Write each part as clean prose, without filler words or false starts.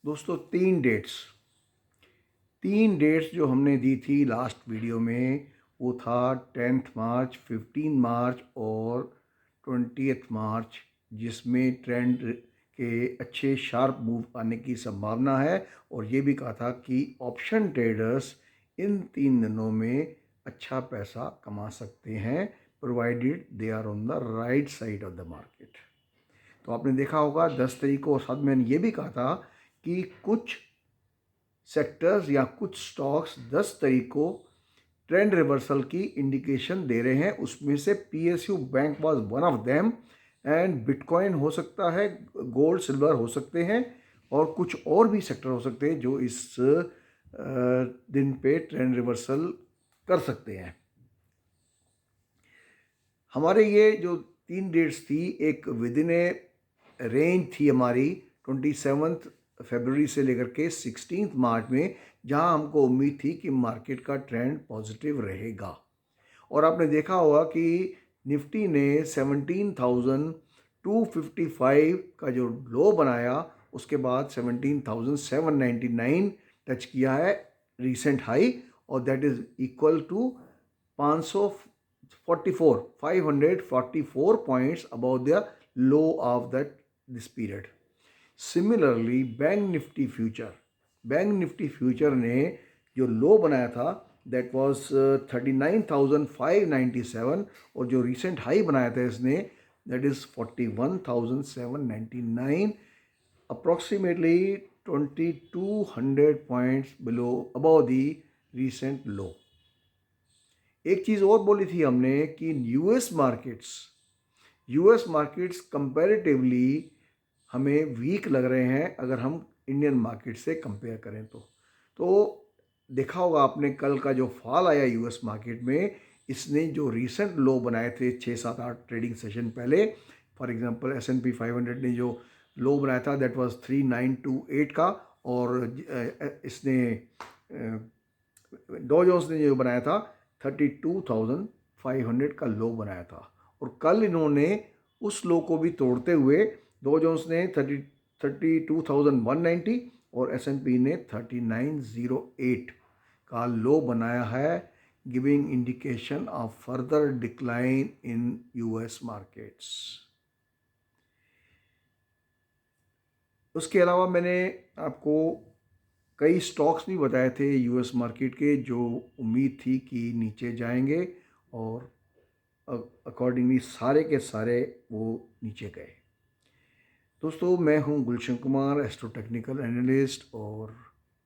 दोस्तों, तीन डेट्स जो हमने दी थी लास्ट वीडियो में, वो था 10th मार्च, 15 मार्च और 20th मार्च, जिसमें ट्रेंड के अच्छे शार्प मूव आने की संभावना है। और ये भी कहा था कि ऑप्शन ट्रेडर्स इन 3 दिनों में अच्छा पैसा कमा सकते हैं, provided they are on the right side of the market. तो आपने देखा होगा 10 तारीख को, और साथ में मैंने ये भी कहा था कि कुछ सेक्टर्स या कुछ स्टॉक्स 10 तारीख को ट्रेंड रिवर्सल की इंडिकेशन दे रहे हैं। उसमें से PSU bank was one of them, and bitcoin हो सकता है, गोल्ड सिल्वर हो सकते हैं, और कुछ और भी सेक्टर हो सकते हैं जो इस दिन पे ट्रेंड रिवर्सल कर सकते हैं। हमारे ये जो 3 डेट्स थी, एक विद इन ए रेंज थी हमारी 27 फरवरी से लेकर के 16 मार्च में, जहां हमको उम्मीद थी कि मार्केट का ट्रेंड पॉजिटिव रहेगा। और आपने देखा होगा कि निफ्टी ने 17,255 का जो लो बनाया, उसके बाद 17,799 टच किया है रीसेंट हाई, और that is equal to 544 points about the low of that this period. Similarly bank Nifty future ने जो लो बनाया था, दैट वाज 39,597, और जो रिसेंट हाई बनाया था इसने, that is 41,799, approximately 2,200 points below above the recent low. एक चीज़ और बोली थी हमने कि यूएस मार्केट्स कंपैरेटिवली हमें वीक लग रहे हैं अगर हम इंडियन मार्केट से कंपेयर करें तो देखा होगा आपने कल का जो फॉल आया यूएस मार्केट में, इसने जो रीसेंट लो बनाए थे 6-7-8 ट्रेडिंग सेशन पहले, फॉर एग्जांपल S&P 500 ने जो लो बनाया था दैट वाज 3928 का, और इसने डॉ जोन्स ने जो बनाया था 32,500 का लो बनाया था। और कल इन्होंने उस लो को भी तोड़ते हुए डॉ जोन्स ने 32,190 और S&P ने 3908 का लो बनाया है, giving indication of further decline in US markets. उसके अलावा मैंने आपको कई स्टॉक्स भी बताए थे यूएस मार्केट के, जो उम्मीद थी कि नीचे जाएंगे, और अकॉर्डिंगली सारे के सारे वो नीचे गए। दोस्तों, मैं हूं Gulshan Kumar, astro technical analyst, और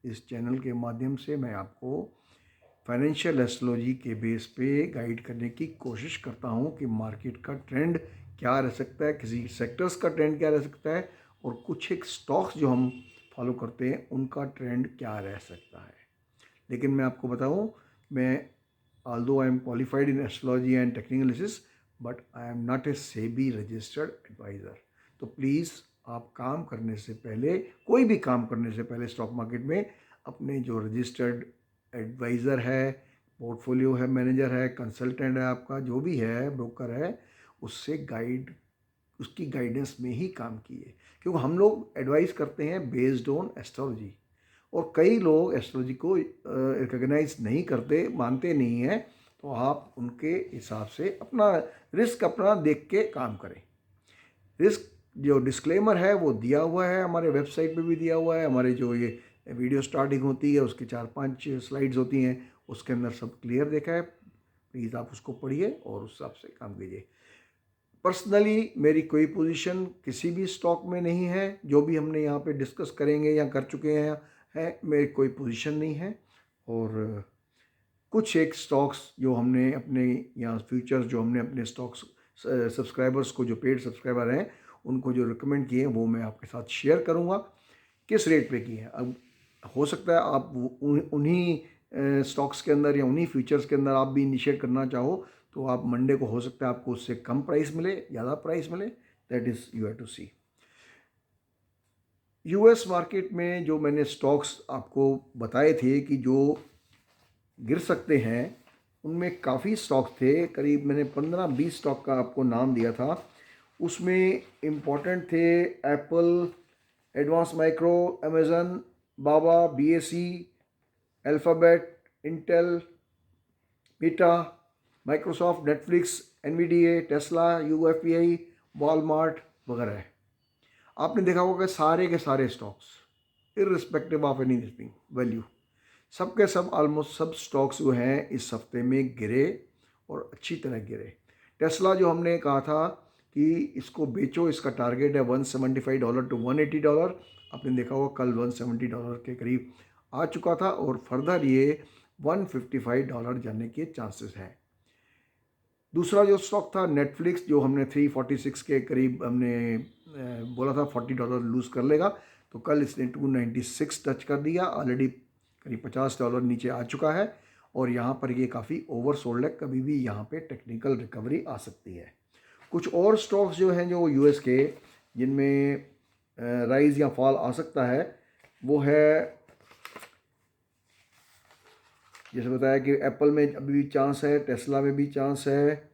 इस चैनल के माध्यम से मैं आपको फाइनेंशियल एस्ट्रोलॉजी के बेस पे गाइड करने की कोशिश करता हूं कि मार्केट का ट्रेंड क्या रह सकता है, किसी सेक्टर्स का ट्रेंड क्या रह सकता है, और कुछ एक स्टॉक्स जो हम फॉलो करते हैं उनका ट्रेंड क्या रह सकता है। लेकिन मैं आपको बताऊं, मैं although I am qualified in astrology and technical analysis, but I am not a SEBI registered advisor। तो प्लीज़ आप काम करने से पहले, कोई भी काम करने से पहले स्टॉक मार्केट में, अपने जो रजिस्टर्ड एडवाइज़र है, पोर्टफोलियो है, मैनेजर है, कंसल्टेंट है, आपका जो भी है, ब्रोकर है, उसकी गाइडेंस में ही काम कीजिए, क्योंकि हम लोग एडवाइस करते हैं बेस्ड ऑन एस्ट्रोलॉजी, और कई लोग एस्ट्रोलॉजी को रिकॉग्नाइज नहीं करते, मानते नहीं हैं। तो आप उनके हिसाब से अपना रिस्क अपना देख के काम करें। रिस्क जो डिस्क्लेमर है वो दिया हुआ है, हमारे वेबसाइट पे भी दिया हुआ है। हमारे जो ये वीडियो स्टार्टिंग होती है उसकी 4-5 स्लाइड्स होती हैं, उसके अंदर सब क्लियर देखा है। प्लीज़ आप उसको पढ़िए और उस हिसाब से काम कीजिए। पर्सनली मेरी कोई पोजीशन किसी भी स्टॉक में नहीं है, जो भी हमने यहाँ पे डिस्कस करेंगे या कर चुके हैं मेरी कोई पोजीशन नहीं है। और कुछ एक स्टॉक्स जो हमने अपने यहाँ फ्यूचर्स जो हमने अपने स्टॉक्स सब्सक्राइबर्स को, जो पेड सब्सक्राइबर हैं, उनको जो रिकमेंड किए हैं वो मैं आपके साथ शेयर करूँगा किस रेट पे किए हैं। अब हो सकता है आप उन्हीं स्टॉक्स के अंदर या उन्हीं फ्यूचर्स के अंदर आप भी इनिशिएट करना चाहो, तो आप मंडे को हो सकता है आपको उससे कम प्राइस मिले, ज़्यादा प्राइस मिले, that is you have to see. US market में जो मैंने स्टॉक्स आपको बताए थे कि जो गिर सकते हैं, उनमें काफ़ी स्टॉक थे, करीब मैंने 15-20 स्टॉक का आपको नाम दिया था। उसमें इम्पॉर्टेंट थे एप्पल, एडवांस माइक्रो, अमेजन, बाबा, BAC, alphabet, Intel, Meta, Microsoft, Netflix, NVDA, Tesla, UFPI, Walmart वगैरह है। आपने देखा होगा कि सारे के सारे stocks irrespective of any value, सब के सब ऑलमोस्ट सब स्टॉक्स जो हैं इस हफ्ते में गिरे और अच्छी तरह गिरे। टेस्ला जो हमने कहा था कि इसको बेचो, इसका टारगेट है $175 to $180, आपने देखा होगा कल $170 के करीब आ चुका था और फर्दर ये $155 जाने के चांसेस हैं। दूसरा जो स्टॉक था नेटफ्लिक्स, जो हमने 346 के करीब हमने बोला था $40 लूज़ कर लेगा, तो कल इसने 296 टच कर दिया, ऑलरेडी करीब $50 नीचे आ चुका है और यहाँ पर ये काफ़ी ओवर सोल्ड है, कभी भी यहाँ पे टेक्निकल रिकवरी आ सकती है। कुछ और स्टॉक्स जो हैं जो US के, जिनमें राइज या फॉल आ सकता है, वो है जैसे बताया कि एप्पल में अभी भी चांस है, टेस्ला में भी चांस है,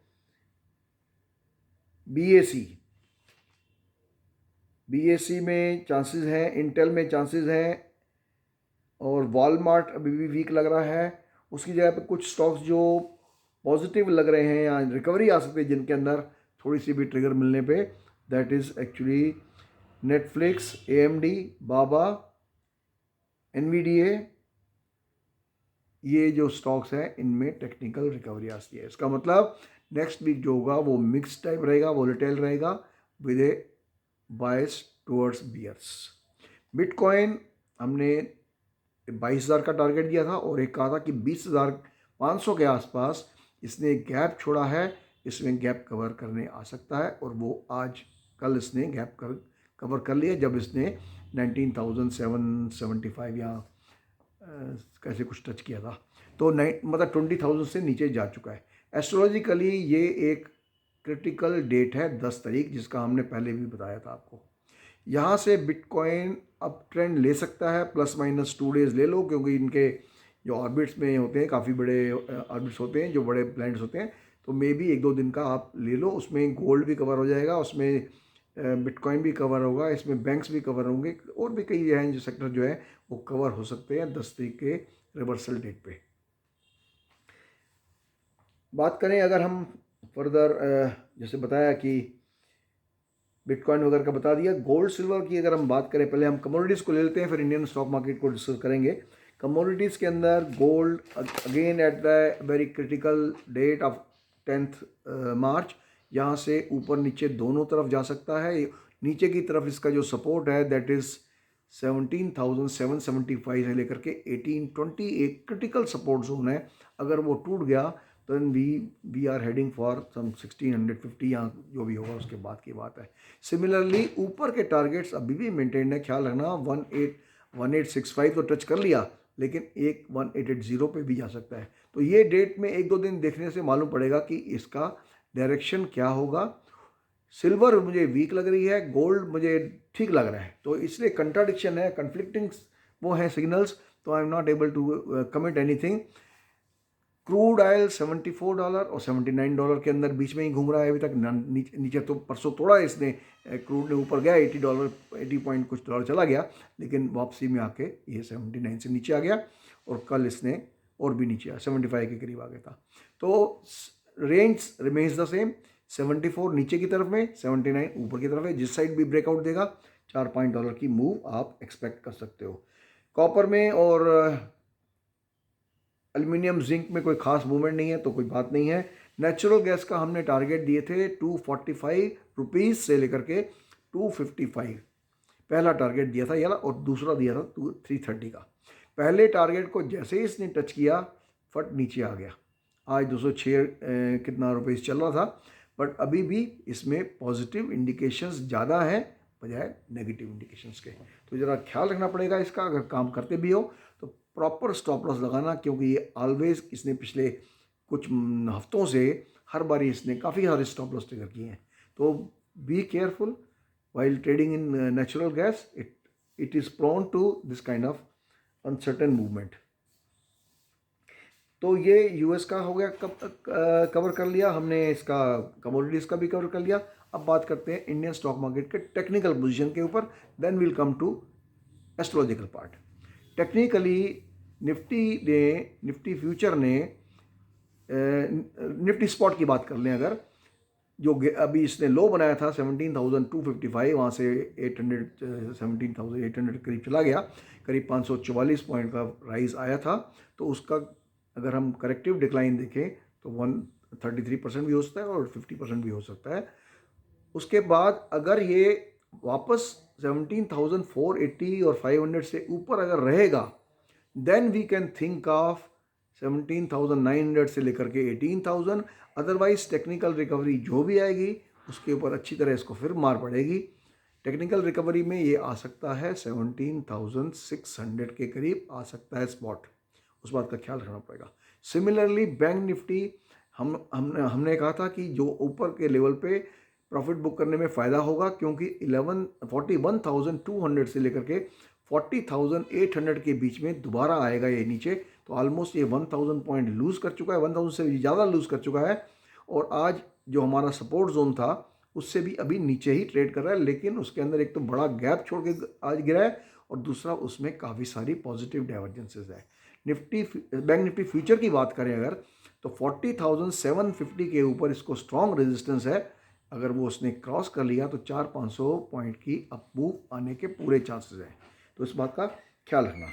BAC में चांसेस हैं, इंटेल में चांसेस हैं और वॉलमार्ट अभी भी वीक लग रहा है। उसकी जगह पे कुछ स्टॉक्स जो पॉजिटिव लग रहे हैं या रिकवरी आ सकती है जिनके अंदर थोड़ी सी भी ट्रिगर मिलने पे, that is actually Netflix, AMD, Baba, NVDA, ये जो स्टॉक्स हैं इनमें टेक्निकल रिकवरी आती है। इसका मतलब नेक्स्ट वीक जो होगा वो मिक्स टाइप रहेगा, वोलेटाइल रहेगा with a bias towards bears. Bitcoin हमने 22,000 का टारगेट दिया था और एक कहा था कि 20,500 के आसपास इसने गैप छोड़ा है, इसमें गैप कवर करने आ सकता है और वो आज कल इसने गैप कवर कर लिया जब इसने 19,775 या कैसे कुछ टच किया था, तो मतलब 20,000 से नीचे जा चुका है। एस्ट्रोलॉजिकली ये एक क्रिटिकल डेट है 10 तारीख, जिसका हमने पहले भी बताया था आपको। यहाँ से बिटकॉइन अप ट्रेंड ले सकता है, ±2 डेज़ ले लो, क्योंकि इनके जो ऑर्बिट्स में होते हैं काफ़ी बड़े ऑर्बिट्स होते हैं, जो बड़े प्लैनेट्स होते हैं, तो मे बी 1-2 दिन का आप ले लो। उसमें गोल्ड भी कवर हो जाएगा, उसमें बिटकॉइन भी कवर होगा, इसमें बैंक्स भी कवर होंगे और भी कई हैं जो सेक्टर जो है वो कवर हो सकते हैं 10 तारीख के रिवर्सल डेट पे। बात करें अगर हम फर्दर, जैसे बताया कि बिटकॉइन वगैरह का बता दिया, गोल्ड सिल्वर की अगर हम बात करें, पहले हम कमोडिटीज़ को ले लेते हैं, फिर इंडियन स्टॉक मार्केट को डिस्कस करेंगे। कमोडिटीज़ के अंदर gold again at the very critical date of 10th March, यहाँ से ऊपर नीचे दोनों तरफ जा सकता है। नीचे की तरफ इसका जो सपोर्ट है दैट इज़ 17,775 से लेकर के 1820, एक क्रिटिकल सपोर्ट जोन है। अगर वो टूट गया तो we are heading for some 1650 या जो भी होगा उसके बाद की बात है। सिमिलरली ऊपर के टारगेट्स अभी भी मेंटेन है, ख्याल रखना 1865 तो टच कर लिया, लेकिन एक 1880 पे भी जा सकता है। तो ये डेट में 1-2 दिन देखने से मालूम पड़ेगा कि इसका डायरेक्शन क्या होगा। सिल्वर मुझे वीक लग रही है, गोल्ड मुझे ठीक लग रहा है, तो इसलिए कंट्राडिक्शन है, कन्फ्लिक्टिंग वो हैं सिग्नल्स, तो I am not able to commit anything. Crude oil $74 और $79 के अंदर बीच में ही घूम रहा है अभी तक, नीचे तो परसों थोड़ा इसने क्रूड ने ऊपर गया, $80, 80 पॉइंट कुछ डॉलर चला गया, लेकिन वापसी में आके ये 79 से नीचे आ गया और कल इसने और भी नीचे आया, 75 के करीब आ गया था। तो रेंज रिमेन्स द सेम, 74 नीचे की तरफ में, 79 ऊपर की तरफ है। जिस साइड भी ब्रेकआउट देगा $4-5 की मूव आप एक्सपेक्ट कर सकते हो। कॉपर में और एल्युमिनियम जिंक में कोई खास मूवमेंट नहीं है, तो कोई बात नहीं है। नेचुरल गैस का हमने टारगेट दिए थे 245 रुपीज़ से लेकर के 255, पहला टारगेट दिया था ये, और दूसरा दिया था 330 का। पहले टारगेट को जैसे ही इसने टच किया फट नीचे आ गया। आज 206 कितना रुपीज़ चल रहा था, बट अभी भी इसमें पॉजिटिव इंडिकेशंस ज़्यादा हैं बजाय नेगेटिव इंडिकेशंस के, तो ज़रा ख्याल रखना पड़ेगा इसका। अगर काम करते भी हो तो प्रॉपर स्टॉप लॉस लगाना, क्योंकि ये ऑलवेज इसने पिछले कुछ हफ्तों से हर बारी इसने काफ़ी सारे स्टॉप लॉस ट्रिगर किए हैं। तो be careful while trading in natural gas. It is prone to this kind of uncertain movement. तो ये यूएस का हो गया, कब तक कवर कर लिया हमने, इसका कमोडिटीज़ का भी कवर कर लिया। अब बात करते हैं इंडियन स्टॉक मार्केट के टेक्निकल पोजीशन के ऊपर, then will come to astrological part. Technically Nifty future ने निफ्टी स्पॉट की बात कर लें अगर, जो अभी इसने लो बनाया था 17,255, वहाँ से 800 17,800 करीब चला गया, करीब 544 पॉइंट का राइज आया था। तो उसका अगर हम करेक्टिव डिक्लाइन देखें तो 133% भी हो सकता है और 50% भी हो सकता है। उसके बाद अगर ये वापस 17,480 और 500 से ऊपर अगर रहेगा, then we can think of 17,900 से लेकर के 18,000। अदरवाइज टेक्निकल रिकवरी जो भी आएगी उसके ऊपर अच्छी तरह इसको फिर मार पड़ेगी। टेक्निकल रिकवरी में ये आ सकता है 17,600 के करीब आ सकता है स्पॉट, उस बात का ख्याल रखना पड़ेगा। सिमिलरली बैंक निफ्टी हमने कहा था कि जो ऊपर के लेवल पे प्रॉफिट बुक करने में फ़ायदा होगा, क्योंकि 41,200 से लेकर के 40,800 के बीच में दोबारा आएगा ये नीचे। तो ऑलमोस्ट ये 1,000 पॉइंट लूज़ कर चुका है, 1,000 से ज़्यादा लूज़ कर चुका है। और आज जो हमारा सपोर्ट जोन था उससे भी अभी नीचे ही ट्रेड कर रहा है, लेकिन उसके अंदर एक तो बड़ा गैप छोड़ के आज गिरा है और दूसरा उसमें काफ़ी सारी पॉजिटिव डाइवर्जेंसेस है। बैंक निफ्टी फ्यूचर की बात करें अगर, तो 40,750 के ऊपर इसको स्ट्रॉन्ग रेजिस्टेंस है। अगर वो उसने क्रॉस कर लिया तो 400-500 पॉइंट की अप मूव आने के पूरे चांसेस हैं, तो इस बात का ख्याल रखना।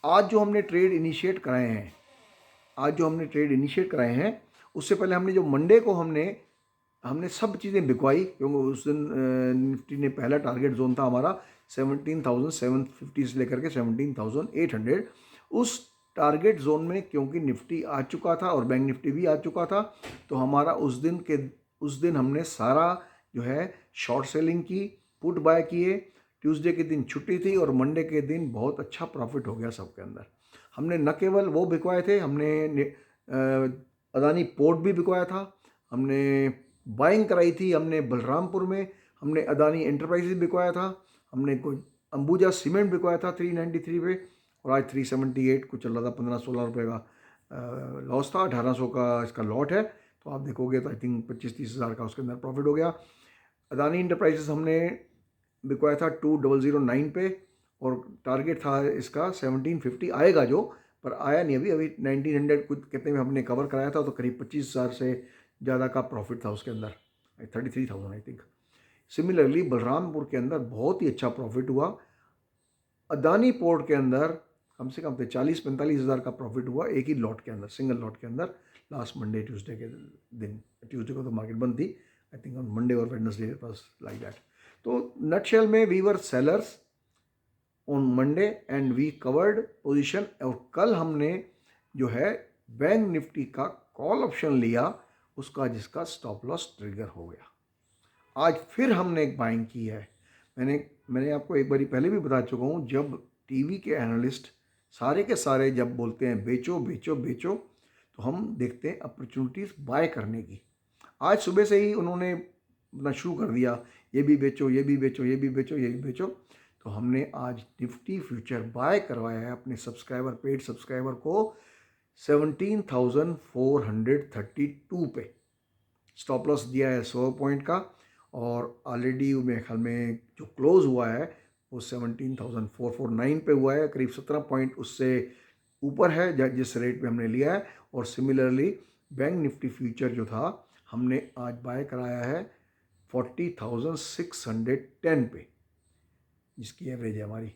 आज जो हमने ट्रेड इनिशिएट कराए हैं उससे पहले हमने जो मंडे को हमने सब चीज़ें बिकवाई, क्योंकि उस दिन निफ्टी ने पहला टारगेट जोन था हमारा 17,750 से लेकर के 17,800। उस टारगेट जोन में क्योंकि निफ्टी आ चुका था और बैंक निफ्टी भी आ चुका था, तो हमारा उस दिन हमने सारा जो है शॉर्ट सेलिंग की, पुट बाय किए। ट्यूसडे के दिन छुट्टी थी और मंडे के दिन बहुत अच्छा प्रॉफिट हो गया सबके अंदर। हमने न केवल वो बिकवाए थे, हमने अदानी पोर्ट भी बिकवाया था, हमने बाइंग कराई थी, हमने बलरामपुर में हमने अदानी एंटरप्राइजेज बिकवाया था, हमने कोई अंबुजा सीमेंट बिकवाया था 393 पे, और आज 378 कुछ चल रहा था, 15-16 रुपये का लॉस था। 1800 का इसका लॉट है, तो आप देखोगे तो आई थिंक 25-30 हज़ार का उसके अंदर प्रॉफिट हो गया। अदानी एंटरप्राइजेस हमने बिकवाया था 2009 पे और टारगेट था इसका 1750 आएगा जो, पर आया नहीं अभी 1900 कुछ कितने में हमने कवर कराया था, तो करीब 25,000 से ज़्यादा का प्रॉफिट था उसके अंदर, 33,000 आई थिंक। सिमिलरली बलरामपुर के अंदर बहुत ही अच्छा प्रॉफिट हुआ। अदानी पोर्ट के अंदर कम से कम 40-45 हज़ार का प्रॉफिट हुआ एक ही लॉट के अंदर, सिंगल लॉट के अंदर, लास्ट मंडे ट्यूसडे के दिन। ट्यूसडे को तो मार्केट बंद थी, आई थिंक ऑन मंडे और वेडनेसडे बस लाइक दैट। तो नटशेल में we were sellers on Monday and we covered position. और कल हमने जो है बैंक निफ्टी का कॉल ऑप्शन लिया, उसका जिसका स्टॉप लॉस ट्रिगर हो गया। आज फिर हमने एक बाइंग की है। मैंने आपको एक बारी पहले भी बता चुका हूँ, जब टीवी के एनालिस्ट सारे के सारे जब बोलते हैं बेचो बेचो बेचो, तो हम देखते हैं अपॉर्चुनिटीज़ बाय करने की। आज सुबह से ही उन्होंने अपना शुरू कर दिया, ये भी बेचो, ये भी बेचो, ये भी बेचो, ये भी बेचो। तो हमने आज निफ्टी फ्यूचर बाय करवाया है अपने पेड सब्सक्राइबर को 17,432 पे। स्टॉप लॉस दिया है 100 पॉइंट का, और ऑलरेडी मेरे ख्याल में जो क्लोज हुआ है वो 17,449 पे हुआ है, करीब 17 पॉइंट उससे ऊपर है जिस रेट पे हमने लिया है। और सिमिलरली बैंक निफ्टी फ्यूचर जो था हमने आज बाय कराया है 40,610 पे, जिसकी एवरेज है हमारी।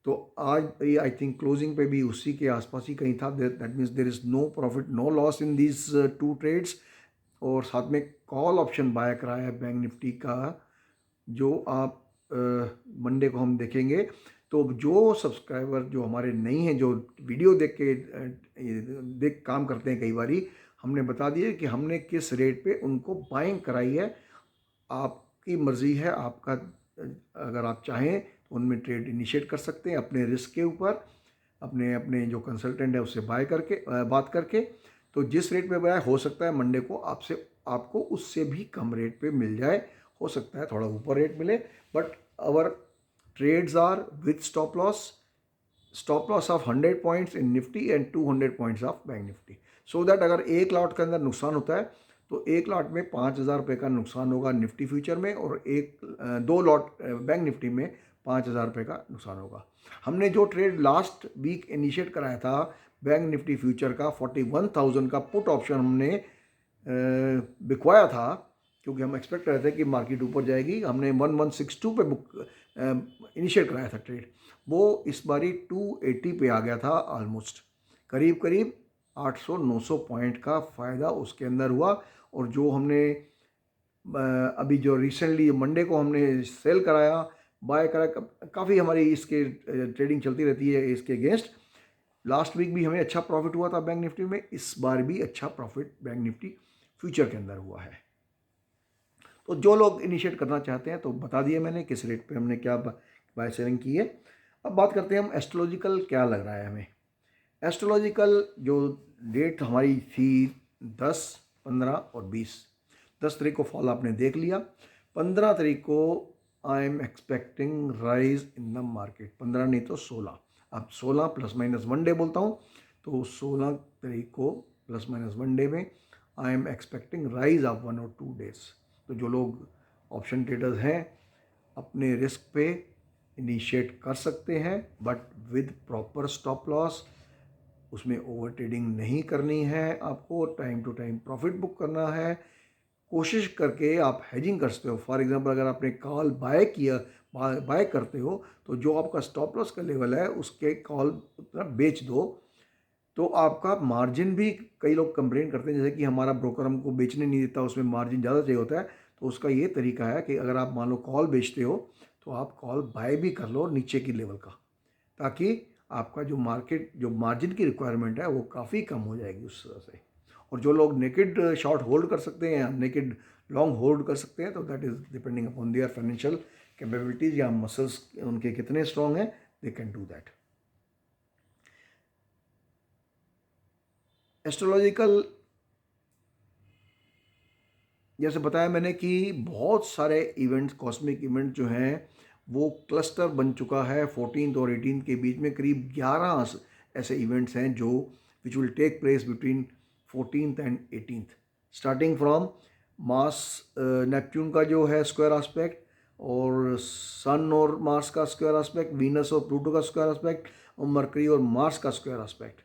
तो आज आई थिंक क्लोजिंग पे भी उसी के आसपास ही कहीं था। That means there is no profit no loss in this two trades. और साथ में कॉल ऑप्शन बाय कराया है बैंक निफ्टी का, जो आप मंडे को हम देखेंगे। तो जो सब्सक्राइबर जो हमारे नहीं हैं, जो वीडियो देख काम करते हैं, कई बारी हमने बता दिया कि हमने किस रेट पे उनको बाइंग कराई है। आपकी मर्ज़ी है, आपका अगर आप चाहें तो उनमें ट्रेड इनिशिएट कर सकते हैं अपने रिस्क के ऊपर, अपने जो कंसल्टेंट है उससे बात करके। तो जिस रेट पे बाय हो सकता है मंडे को आपको उससे भी कम रेट पे मिल जाए, हो सकता है थोड़ा ऊपर रेट मिले, but our trades are with stop loss of 100 points in Nifty and 200 points of bank Nifty, so that अगर एक लॉट के अंदर नुकसान होता है तो एक लॉट में 5,000 रुपये का नुकसान होगा निफ्टी फ्यूचर में, और दो लॉट बैंक निफ्टी में 5,000 रुपये का नुकसान होगा। हमने जो ट्रेड लास्ट वीक इनिशिएट कराया था बैंक निफ्टी फ्यूचर का 41,000 का पुट ऑप्शन हमने बिकवाया था, क्योंकि हम एक्सपेक्ट कर रहे थे कि मार्केट ऊपर जाएगी। हमने 1162 पे बुक इनिशिएट कराया था ट्रेड, वो इस बारी 280 पे आ गया था ऑलमोस्ट, करीब करीब 800-900 पॉइंट का फ़ायदा उसके अंदर हुआ। और जो हमने अभी जो रिसेंटली मंडे को हमने सेल कराया, बाय कराया, काफ़ी हमारी इसके ट्रेडिंग चलती रहती है इसके अगेंस्ट। लास्ट वीक भी हमें अच्छा प्रॉफिट हुआ था बैंक निफ्टी में, इस बार भी अच्छा प्रॉफिट बैंक निफ्टी फ्यूचर के अंदर हुआ है। तो जो लोग इनिशिएट करना चाहते हैं तो बता दिए मैंने किस रेट पे हमने क्या बाय सेलिंग की है। अब बात करते हैं हम एस्ट्रोलॉजिकल क्या लग रहा है हमें। एस्ट्रोलॉजिकल जो डेट हमारी थी 10, 15 और 20, 10 तारीख को फॉल आपने देख लिया। 15 तारीख को I am expecting rise in the market, 15 नहीं तो 16, अब 16 प्लस माइनस 1 डे बोलता हूँ, तो 16 तारीख को प्लस माइनस 1 डे में I am expecting rise of 1 और 2 डेज। तो जो लोग ऑप्शन ट्रेडर्स हैं अपने रिस्क पे इनिशिएट कर सकते हैं, but with proper stop loss. उसमें ओवर ट्रेडिंग नहीं करनी है, आपको time to time profit book करना है। कोशिश करके आप हेजिंग कर सकते हो। फॉर एग्जांपल अगर आपने कॉल बाय करते हो तो जो आपका स्टॉप लॉस का लेवल है उसके कॉल उतना बेच दो, तो आपका मार्जिन भी, कई लोग कंप्लेन करते हैं जैसे कि हमारा ब्रोकर हमको बेचने नहीं देता, उसमें मार्जिन ज़्यादा चाहिए होता है। तो उसका ये तरीका है कि अगर आप मान लो कॉल बेचते हो तो आप कॉल बाय भी कर लो नीचे की लेवल का, ताकि आपका जो मार्जिन की रिक्वायरमेंट है वो काफ़ी कम हो जाएगी उस तरह से। और जो लोग नेकेड शॉर्ट होल्ड कर सकते हैं या नेकेड लॉन्ग होल्ड कर सकते हैं, तो that is depending upon their financial capabilities या मसल्स उनके कितने स्ट्रॉन्ग हैं, they can do that. Astrological जैसे बताया मैंने कि बहुत सारे इवेंट्स, कॉस्मिक इवेंट जो हैं वो क्लस्टर बन चुका है। 14 और 18 के बीच में करीब 11 ऐसे इवेंट्स हैं जो which will take place between 14th and 18th, starting from Mars Neptune का जो है स्क्वायर एस्पेक्ट, और सन और मार्स का स्क्वायर एस्पेक्ट, वीनस और प्लूटो का स्क्वायर एस्पेक्ट, और मरकरी और मार्स का स्क्वायर एस्पेक्ट।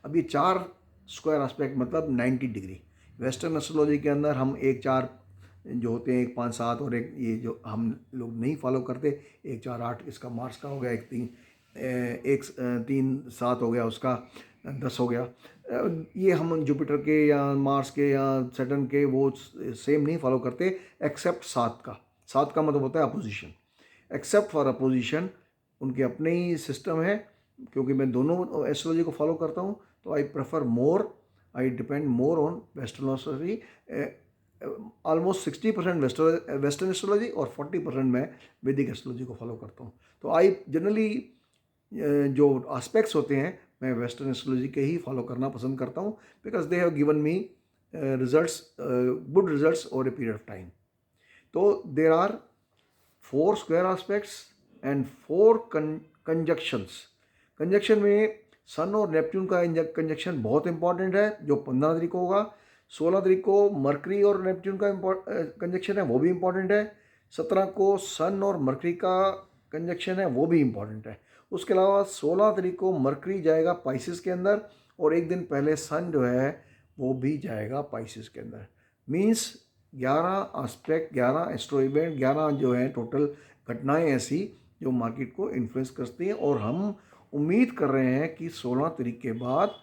अब ये 4 स्क्वायर एस्पेक्ट मतलब 90 डिग्री। वेस्टर्न एस्ट्रोलॉजी के अंदर हम 1-4 जो होते हैं, 1-5-7, और एक ये जो हम लोग नहीं फॉलो करते 1-4-8, इसका मार्स का हो गया, 1-3-7 हो गया, उसका 10 हो गया। ये हम जुपिटर के या मार्स के या सैटर्न के वो सेम नहीं फॉलो करते, एक्सेप्ट 7 का मतलब होता है अपोजिशन। एक्सेप्ट फॉर अपोजिशन उनके अपने ही सिस्टम है। क्योंकि मैं दोनों एस्ट्रोलॉजी को फॉलो करता हूँ तो I depend more on western astrology. Almost 60% western astrology और 40% मैं वैदिक एस्ट्रोलॉजी को फॉलो करता हूँ। तो आई जनरली जो एस्पेक्ट्स होते हैं मैं वेस्टर्न एस्ट्रोलॉजी के ही फॉलो करना पसंद करता हूँ, because they have given me results, good results over a period of time. तो there are 4 square aspects and 4 conjunctions. Conjunction में सन और नेपच्यून का कंजक्शन बहुत इंपॉर्टेंट है, जो 15 तारीख को होगा। 16 तारीख को मरकरी और नेपच्यून का कंजक्शन है, वो भी इंपॉर्टेंट है। 17 को सन और मरकरी का कंजक्शन है, वो भी इंपॉर्टेंट है। उसके अलावा 16 तारीख को मरकरी जाएगा पाइसिस के अंदर, और एक दिन पहले सन जो है वो भी जाएगा पाइसिस के अंदर। मीन्स 11 एस्पेक्ट, 11 एस्ट्रो इवेंट, 11 जो है टोटल घटनाएं ऐसी जो मार्केट को इन्फ्लुएंस करती हैं। और हम उम्मीद कर रहे हैं कि 16 तारीख के बाद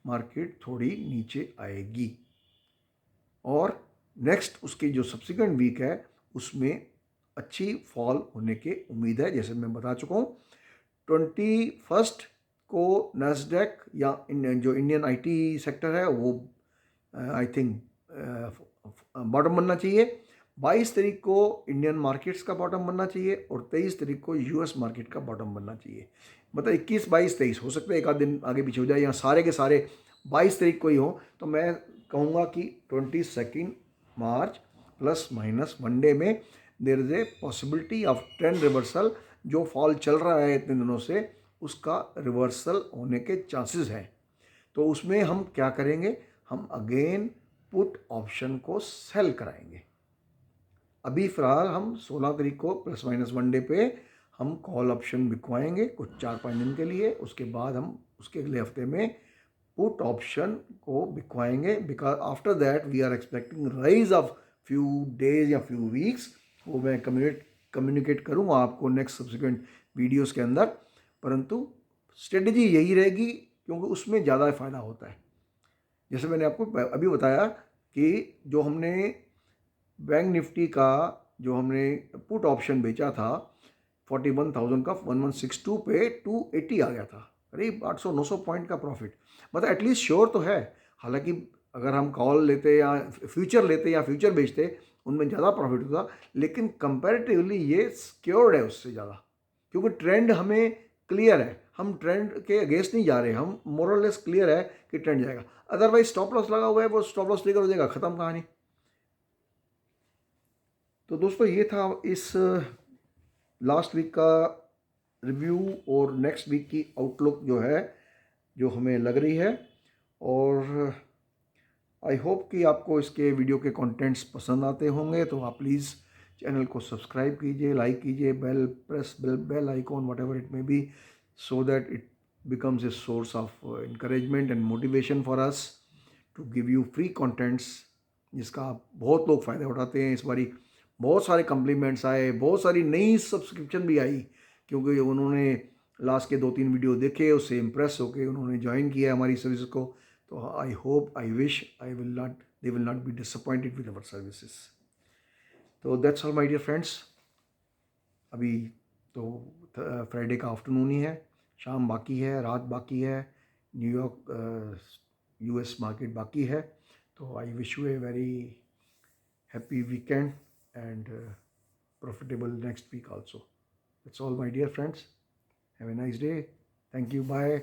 मार्केट थोड़ी नीचे आएगी, और नेक्स्ट उसकी जो सब्सिक्वेंट वीक है उसमें अच्छी फॉल होने की उम्मीद है। जैसे मैं बता चुका हूँ 21 को नैस्डैक या जो इंडियन आईटी सेक्टर है वो आई थिंक बॉटम बनना चाहिए। 22 तारीख को इंडियन मार्केट्स का बॉटम बनना चाहिए, और 23 तारीख को यूएस मार्केट का बॉटम बनना चाहिए। मतलब 21, 22, 23 हो सकता है एक आध दिन आगे पीछे हो जाए, या सारे के सारे 22 तारीख को ही हो। तो मैं कहूँगा कि 22 मार्च प्लस माइनस 1 डे में there is a possibility of trend reversal. जो फॉल चल रहा है इतने दिनों से उसका रिवर्सल होने के चांसेस हैं। तो उसमें हम क्या करेंगे, हम अगेन पुट ऑप्शन को सेल कराएंगे। अभी फ़िलहाल हम 16 तारीख को ±1 डे पे हम कॉल ऑप्शन बिकवाएंगे कुछ 4-5 दिन के लिए। उसके बाद हम उसके अगले हफ्ते में पुट ऑप्शन को बिकवाएंगे, because after that we are expecting rise of few days या फ्यू वीक्स। वो मैं कम्युनिकेट करूँगा आपको नेक्स्ट सब्सिक्वेंट वीडियोस के अंदर, परंतु स्ट्रेटजी यही रहेगी क्योंकि उसमें ज़्यादा फ़ायदा होता है। जैसे मैंने आपको अभी बताया कि जो हमने बैंक निफ्टी का जो हमने पुट ऑप्शन बेचा था 41,000 का 1162 पे 280 आ गया था, करीब 800-900 पॉइंट का प्रॉफिट। मतलब एटलीस्ट श्योर तो है। हालांकि अगर हम कॉल लेते या फ्यूचर बेचते उनमें ज़्यादा प्रॉफिट होता, लेकिन कंपैरेटिवली ये सिक्योर्ड है उससे ज़्यादा, क्योंकि ट्रेंड हमें क्लियर है। हम ट्रेंड के अगेंस्ट नहीं जा रहे, हम मोरलेस क्लियर है कि ट्रेंड जाएगा। अदरवाइज स्टॉप लॉस लगा हुआ है, वो स्टॉप लॉस ट्रिगर हो जाएगा, ख़त्म कहानी। तो दोस्तों ये था इस लास्ट वीक का रिव्यू और नेक्स्ट वीक की आउटलुक जो है, जो हमें लग रही है। और आई होप कि आपको इसके वीडियो के कंटेंट्स पसंद आते होंगे। तो आप प्लीज़ चैनल को सब्सक्राइब कीजिए, लाइक कीजिए, press bell icon whatever it may be, so that it becomes a source of encouragement and motivation for us to give you free contents, जिसका आप बहुत लोग फ़ायदा उठाते हैं। इस बारी बहुत सारे कम्प्लीमेंट्स आए, बहुत सारी नई सब्सक्रिप्शन भी आई, क्योंकि उन्होंने लास्ट के 2-3 वीडियो देखे, उससे इम्प्रेस होकर उन्होंने ज्वाइन किया हमारी सर्विस को। तो I hope, I wish they will not be disappointed with our services. तो that's all my dear friends. अभी तो फ्राइडे का आफ्टरनून ही है, शाम बाकी है, रात बाकी है, न्यूयॉर्क US मार्केट बाकी है। तो I wish U a very happy weekend and profitable next week also. That's all my dear friends. Have a nice day. Thank you. Bye.